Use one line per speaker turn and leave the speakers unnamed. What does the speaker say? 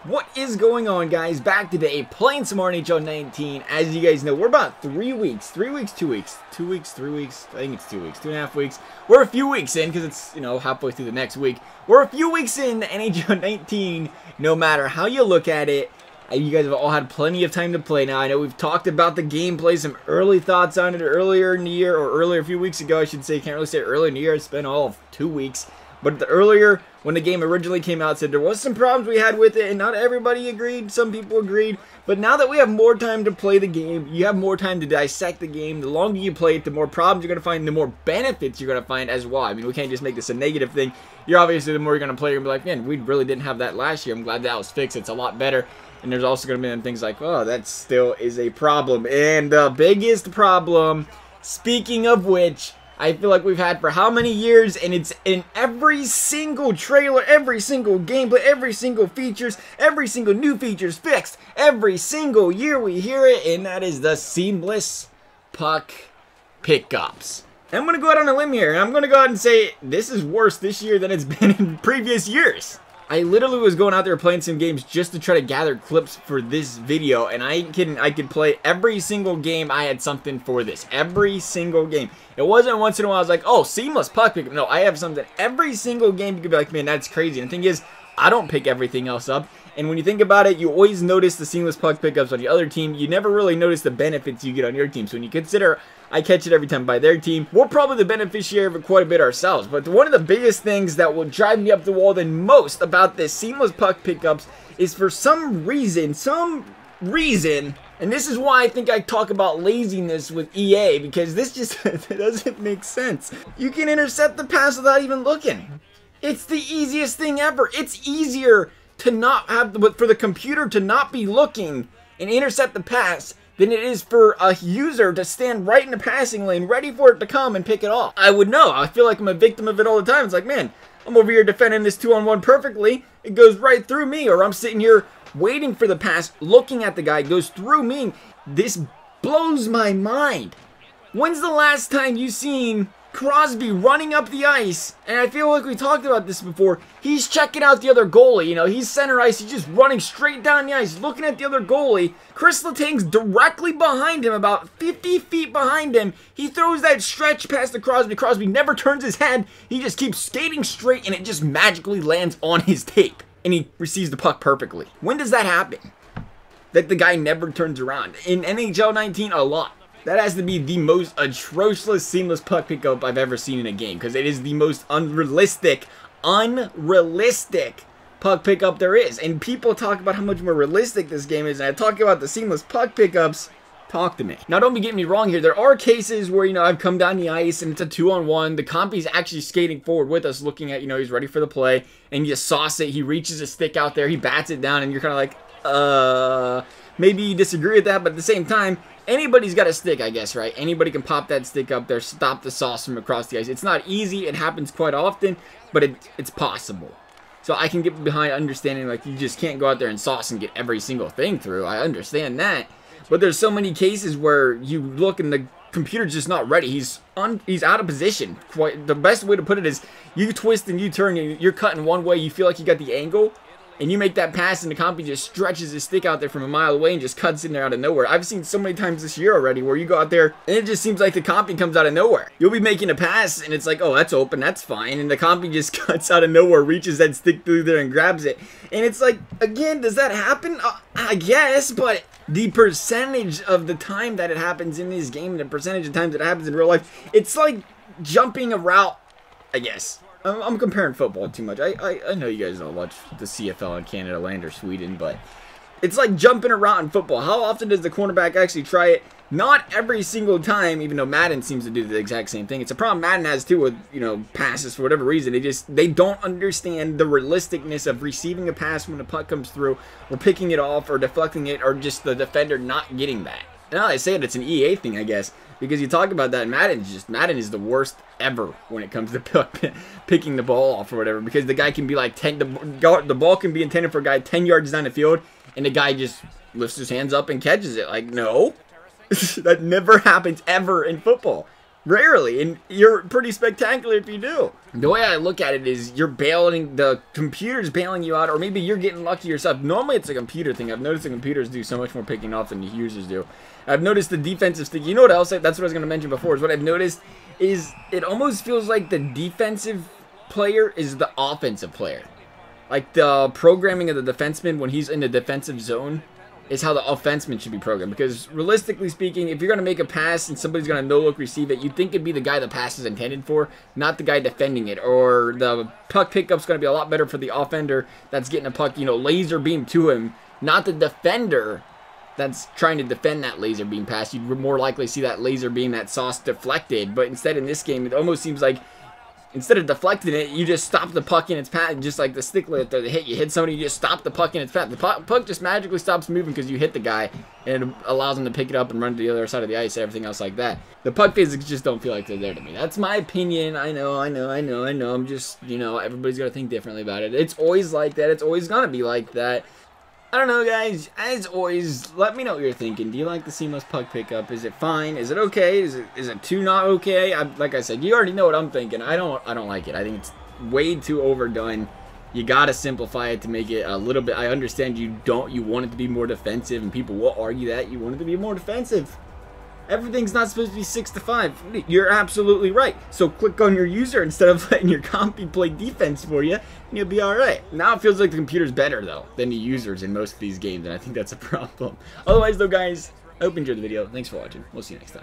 What is going on, guys? Back today playing some more NHL 19. As you guys know, we're about 3 weeks, 3 weeks, 2 weeks, 2 weeks, 3 weeks, I think it's 2 weeks, 2.5 weeks. We're a few weeks in because it's, halfway through the next week. We're a few weeks in the NHL 19, no matter how you look at it. You guys have all had plenty of time to play now. I know we've talked about the gameplay, some early thoughts on it earlier in the year, or earlier a few weeks ago, I should say. Can't really say earlier in the year. It's been all of 2 weeks. But earlier, when the game originally came out, said there was some problems we had with it, and not everybody agreed. Some people agreed. But now that we have more time to play the game, you have more time to dissect the game. The longer you play it, the more problems you're going to find, the more benefits you're going to find as well. I mean, we can't just make this a negative thing. You're obviously, the more you're going to play, you're going to be like, man, we really didn't have that last year. I'm glad that was fixed. It's a lot better. And there's also going to be things like, oh, that still is a problem. And the biggest problem, speaking of which, I feel like we've had for how many years, and it's in every single trailer, every single gameplay, every single features, every single new features fixed. Every single year we hear it, and that is the seamless puck pickups. I'm going to go out on a limb here, and I'm going to go out and say this is worse this year than it's been in previous years. I literally was going out there playing some games just to try to gather clips for this video, and I could play every single game. I had something for this. Every single game. It wasn't once in a while I was like, oh, seamless puck pickup. No, I have something. Every single game you could be like, man, that's crazy. And the thing is, I don't pick everything else up. And when you think about it, you always notice the seamless puck pickups on the other team. You never really notice the benefits you get on your team. So when you consider I catch it every time by their team, we're probably the beneficiary of it quite a bit ourselves. But one of the biggest things that will drive me up the wall the most about this seamless puck pickups is for some reason, and this is why I think I talk about laziness with EA, because this just doesn't make sense. You can intercept the pass without even looking. It's the easiest thing ever. It's easier to not have, for the computer to not be looking and intercept the pass than it is for a user to stand right in the passing lane ready for it to come and pick it off. I would know. I feel like I'm a victim of it all the time. It's like, man, I'm over here defending this 2-on-1 perfectly. It goes right through me, or I'm sitting here waiting for the pass, looking at the guy, it goes through me. This blows my mind. When's the last time you seen Crosby running up the ice? And I feel like we talked about this before. He's checking out the other goalie. He's center ice. He's just running straight down the ice, looking at the other goalie. Chris Letang's directly behind him, about 50 feet behind him. He throws that stretch past to Crosby. Crosby never turns his head. He just keeps skating straight, and it just magically lands on his tape. And he receives the puck perfectly. When does that happen? That the guy never turns around. In NHL 19, a lot. That has to be the most atrocious seamless puck pickup I've ever seen in a game, because it is the most unrealistic puck pickup there is. And people talk about how much more realistic this game is, and I talk about the seamless puck pickups. Talk to me. Now, don't be getting me wrong here. There are cases where, I've come down the ice and it's a 2-on-1. The compy's actually skating forward with us, looking at, he's ready for the play, and you sauce it. He reaches a stick out there, he bats it down, and you're kind of like, maybe you disagree with that, but at the same time, anybody's got a stick, I guess, right? Anybody can pop that stick up there, stop the sauce from across the ice. It's not easy. It happens quite often, but it's possible. So I can get behind understanding, like, you just can't go out there and sauce and get every single thing through. I understand that. But there's so many cases where you look and the computer's just not ready. He's out of position. The best way to put it is you twist and you turn, and you're cutting one way, you feel like you got the angle, and you make that pass, and the compy just stretches his stick out there from a mile away and just cuts in there out of nowhere. I've seen so many times this year already where you go out there and it just seems like the compy comes out of nowhere. You'll be making a pass and it's like, oh, that's open, that's fine. And the compy just cuts out of nowhere, reaches that stick through there and grabs it. And it's like, again, does that happen? I guess, but the percentage of the time that it happens in this game and the percentage of times it happens in real life, it's like jumping a route, I guess. I'm comparing football too much. I know you guys don't watch the CFL in Canada, land, or Sweden, but it's like jumping around in football. How often does the cornerback actually try it? Not every single time, even though Madden seems to do the exact same thing. It's a problem Madden has too with, passes for whatever reason. They don't understand the realisticness of receiving a pass when the puck comes through, or picking it off, or deflecting it, or just the defender not getting that. Now I say it's an EA thing, I guess, because you talk about that. Madden is the worst ever when it comes to picking the ball off or whatever, because the guy can be like the ball can be intended for a guy 10 yards down the field, and the guy just lifts his hands up and catches it. Like, no, that never happens ever in football. Rarely, and you're pretty spectacular if you do. The way I look at it is you're bailing, the computer's bailing you out, or maybe you're getting lucky yourself. Normally it's a computer thing. I've noticed the computers do so much more picking off than the users do. I've noticed the defensive stick. You know what else? That's what I was going to mention before, is what I've noticed is it almost feels like the defensive player is the offensive player. Like the programming of the defenseman when he's in the defensive zone is how the offenseman should be programmed. Because realistically speaking, if you're going to make a pass and somebody's going to no-look receive it, you'd think it'd be the guy the pass is intended for, not the guy defending it. Or the puck pickup's going to be a lot better for the offender that's getting a puck, you know, laser beam to him, not the defender that's trying to defend that laser beam pass. You'd more likely see that laser beam, that sauce deflected. But instead in this game, it almost seems like instead of deflecting it, you just stop the puck in its path, just like the stick lift or the hit. You hit somebody, you just stop the puck in its path. The puck just magically stops moving because you hit the guy, and it allows him to pick it up and run to the other side of the ice and everything else like that. The puck physics just don't feel like they're there to me. That's my opinion. I know. I'm just, you know, everybody's got to think differently about it. It's always like that. It's always going to be like that. I don't know, guys. As always, let me know what you're thinking. Do you like the seamless puck pickup? Is it fine? Is it okay? Is it too not okay? Like I said, you already know what I'm thinking. I don't like it. I think it's way too overdone. You gotta simplify it to make it a little bit. I understand you want it to be more defensive, and people will argue that you want it to be more defensive. Everything's not supposed to be 6-5. You're absolutely right. So click on your user instead of letting your compy play defense for you, and you'll be alright. Now it feels like the computer's better, though, than the users in most of these games, and I think that's a problem. Otherwise, though, guys, I hope you enjoyed the video. Thanks for watching. We'll see you next time.